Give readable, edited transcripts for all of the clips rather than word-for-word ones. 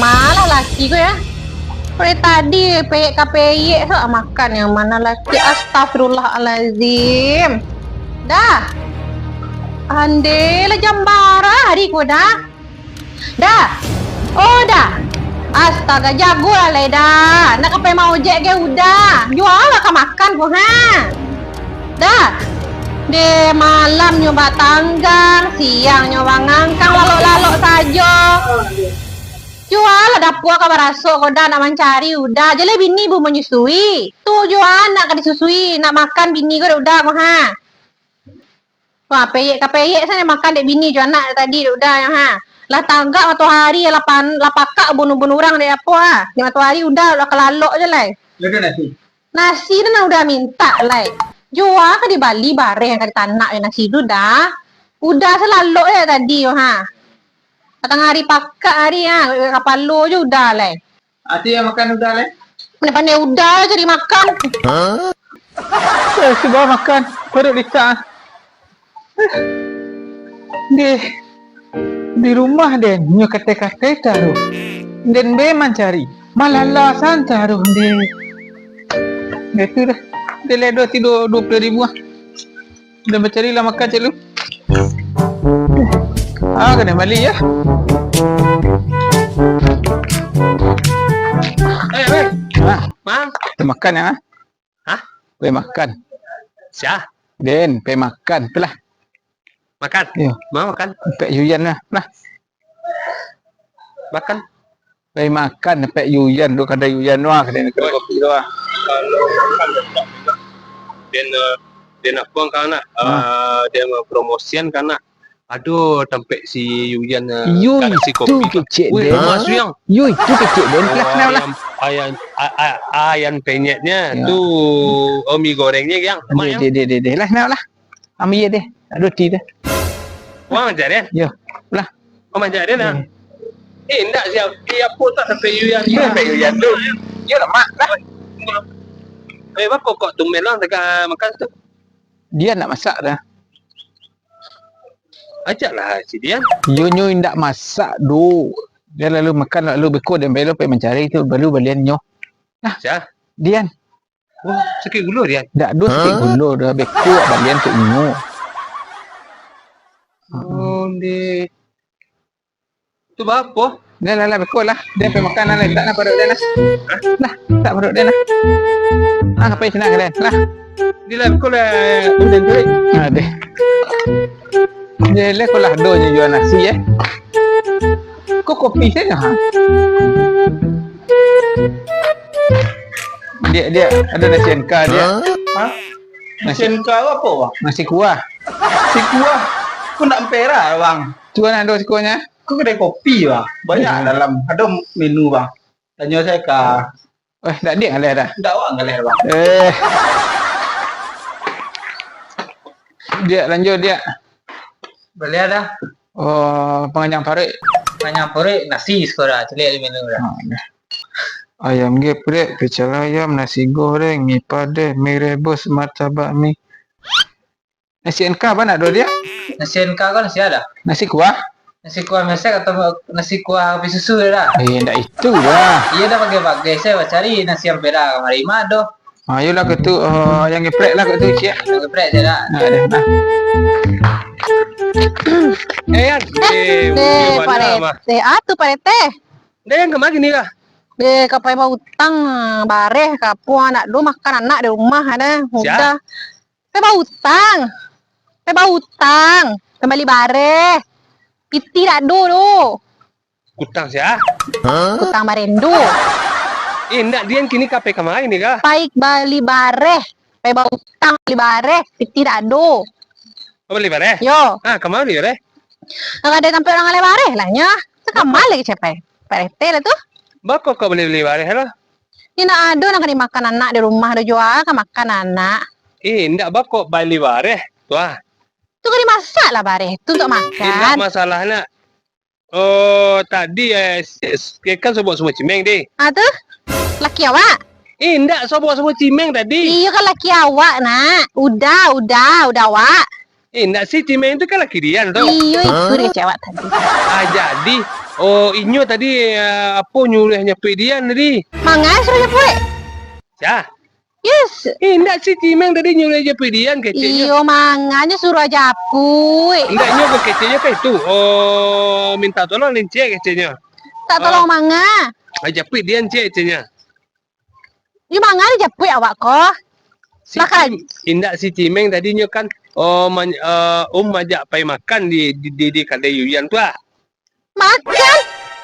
Malah laki gue ya. Dari tadi peyek kapeyek so makan yang mana laki. Astagfirullahalazim. Dah. Ande lah jambara hari ku dah. Dah. Oh dah. Astaga jago lah dah. Nak apa mau ojek ke udah. Jual lah ke makan ku ha. Dah. De malam nyoba tanggang, siang nyoba ngangkang lalok-lalok saja. Jual lah dapur kabar rasuk kau dah nak mencari udah. Jadi bini bu menyusui. Tu jual nak disusui, nak makan bini kau udah kau ha. Wah peyek sana makan dek bini jual anak tadi udah yang ha. Lah tanggak matahari lah pakak bunuh-bunuh orang dek apa ha. Di matahari udah lah kelalok je lah. Ada nasi. Nasi tu udah minta lah. Jual ke di Bali bareng yang kali tanak ya nasi tu dah. Udah selalu ya tadi ha. Datang hari pakak hari ha, kapal lo je udah lah. Ati yang makan udah lah. Pandai-pandai udah cari makan. Coba makan. Perut Lisa. Di rumah den nyo kate-kate taruh. Den be mencari. Malalasan taruh den. Itu dah. Dia ledo tidur 20,000 lah. Dah mencari lah makan cik lu. Kena balik ya. Kita makan ya. Pergi makan. Siapa? Den, pergi makan. Pelah. Makan? Ya. Mau makan? Pek Yuyan lah. Pelah. Makan? Pergi makan. Pek Yuyan tu. Kadang Yuyan tu lah. Kadang kopi tu lah. Kalau makan dia nak buang kan nak dia mau promosian kan nak aduh tempat si Yuyan si kopi tu kecil den Mas Yang itu kecil den ayam penyetnya tu mie gorengnya yang deh lah nak lah ambil deh roti deh wang ajar ya yo lah ajar dia nak enggak siap dia pun tak sampai Yuyan tu yo lah mak lah apa kok tumben lah dekat makan tu? Dia nak masak dah. Ajaklah si Dian. Yo ndak masak do. Dia lalu makan lalu beko dan belo pergi mencari tu baru balian nyo. Nah, siapa? Dian. Oh, sakit gula Dian. Ndak do sakit gula dah beko balian tu nyo. Oh, di. Tu apa? Dah lah beko lah. Dia pergi makan lah tak nak perut dia lah. Lah, tak perut dia lah. Apa yang senang kalian? Lah. Di lah beko lah udang tu. Deh. Dia lah kalau do je jual nasi Kok kopi saja ha? Dia ada nasi enka dia. Ha? Nasi enka apa bang? Nasi kuah. Nasi kuah. Kau nak empera bang? Cuba nak ada nasi kuahnya. Kau kedai kopi bang. Banyak dalam ada menu bang. Tanya saya kah? Tak dia ngalih dah. Tak awak ngalih bang. Dia lanjut dia. Boleh dah. Oh, penganyang parik. Penganyang parik nasi sekarang. Celik menu dah. Ayam geprek, pecel ayam, nasi goreng, mi padeh, mi rebus, martabak mi. Nasi enka apa nak do dia? Nasi enka kan nasi ada. Nasi kuah? Nasi kuah masak atau nasi kuah api susu dah? Ndak itu lah. Iya dah pakai saya cari nasi yang beda kemarin mah doh. Ayolah ke tu yang geprek lah ke tu cik. Yang geprek je dah. Nah. Parete. Tu parete. Dia yang kemana ni lah? Kapai mau utang bareh kapu anak lu makan anak di rumah ada. Udah. Mau utang. Kembali bareh. Piti dak do. Utang siapa? Utang barendu. Enggak dia yang kini kape kemana ni kah? Paik bali bareh. Pai bau utang bali bareh. Piti dak do. Kau beli bareh? Yo. Kemana beli bareh? Nggak ada sampai orang ale bareh lah nya. Sekamal lagi cepai. Parete lah tu. Bako kau beli bareh lah? Ini nak ada nak dimakan anak di rumah ada jual kan makan anak. Enggak bako beli bareh. Tuah. Tu kan dimasak lah bareh. Tu untuk makan. Enggak masalahnya. Oh tadi kan sebut semua cimeng deh. Tu? Laki awak? Enggak sebut semua cimeng tadi. Iya kan laki awak nak. Udah awak. Enggak sih cimeng itu kan laki dia tuh. Iya itu dia cewek tadi. Jadi Oh, inyo tadi apa nyuruh nyepik dia tadi? Mangai suruh nyepik. Ya. Yes. Enggak si Cimeng tadi nyuruh nyepik dia kecilnya. Iyo manganya suruh aja pui. Enggak nyo kecilnya kayak itu. Oh, minta tolong lincik kecilnya. Tak tolong manga. Jepik dia kecilnya. Iyo manga ni japui awak ko. Si Makan. Indak si Cimeng tadinya kan ajak pai makan di kedai Yuyan tu ah. Makan.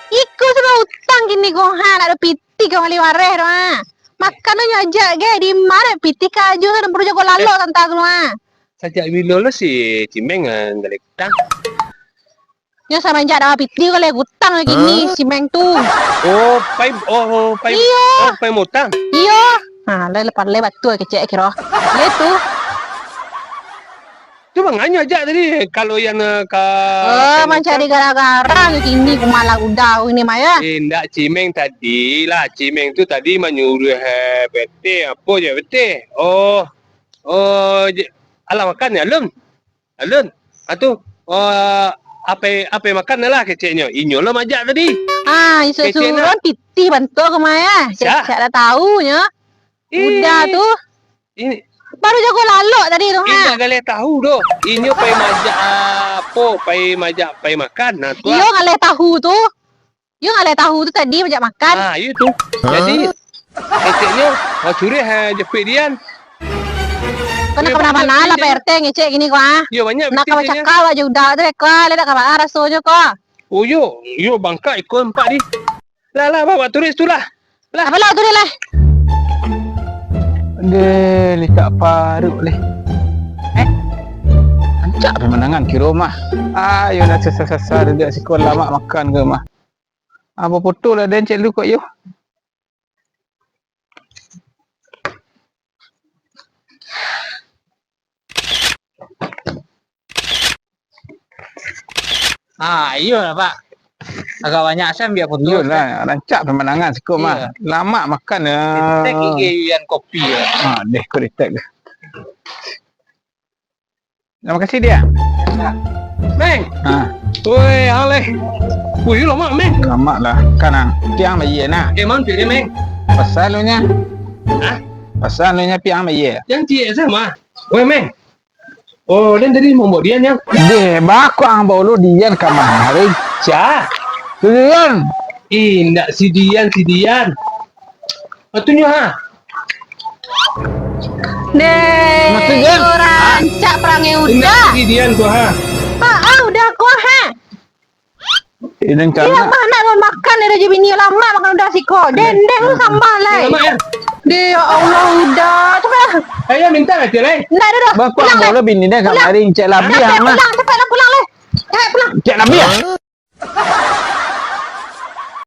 Iku sudah utang gini ko ha ada piti ko mali wareh do ha. Makan nyo aja ge di mana piti kaju dan perlu jago lalo tanta ko ha. Sajak bila lo si Cimeng ngalek utang. Nyo sama aja ada piti ko le utang gini si Meng tu. Oh, pai Iya. pai mutang. Iyo. Nah, lepas lebat tu kecek kira. Le tu. Cuma nganyo aja tadi kalau yang Mencari gara-gara ini ku malah udah ini Maya. Indak Cimeng tadi lah. Cimeng tu tadi menyuruh bete apa je bete. Alah makan ya alun. Alun. Atu apa makan lah keceknya. Inyo lah majak tadi. Ah, isu Kecek suruh piti bantu ke Maya. Syah. Cek dah tahu nya. Udah tu. Ini Baru jago lalu tadi tu ha. indak galeh tahu doh. Inyo pai majak apa? Pai makan. Nah tu. Iyo ngaleh tahu tu. Iyo ngaleh tahu tu tadi majak makan. Ah, itu. Jadi keceknya curi jepit dia. Kena ke mana-mana lah PRT ngecek gini ko ha. Yo banyak Nak betul kau cakap aja udah tu ko. Le dak kabar rasonya ko. Oh yo bangka ikut empat ni. Lah bawa turis tu lah. Apa lah tu dia lah. Dia letak paruk leh. Ancak pemandangan kira mah. Ayo nak sasar-sasar dia sekolah mak makan ke mah. Apa foto lah dan cek lu kok yo. Iya lah Pak. Agak banyak saya biar foto. Yo lah, rancak pemandangan sekolah mah. Lama makan Tek yang kopi ya. deh kau detek dah. Terima kasih dia. Meng. Ha, Woi, aleh. Woi, lama Meng. lama lah. Kanang piang bayi nak. Mana dia Meng? Pasal lu nya. Hah? Pasal lu nya piang bayi. Yang cie sama. Woi Meng. Oh, dan tadi mau buat dia yang. Deh, baku ang bau lu dian kamari. Cia. Dian. Indak si Dian. Atunya ha. Deh. Maksudnya? Rancak perangnya udah. Indak si Dian tu ha. Udah ko ha. Ini Iya kan. mana mau makan ada je bini lama makan udah si ko. Dendeng lu sambal lah. Lama ya. Deh ya Allah udah. Tu kan. Ayah minta aja lah. Ndak ada dah. Baku ang bau lu bini dia kamari cek labi Pulang, hang mah. pulang, cepat pulang le. Cepat pulang. Cek labi ah.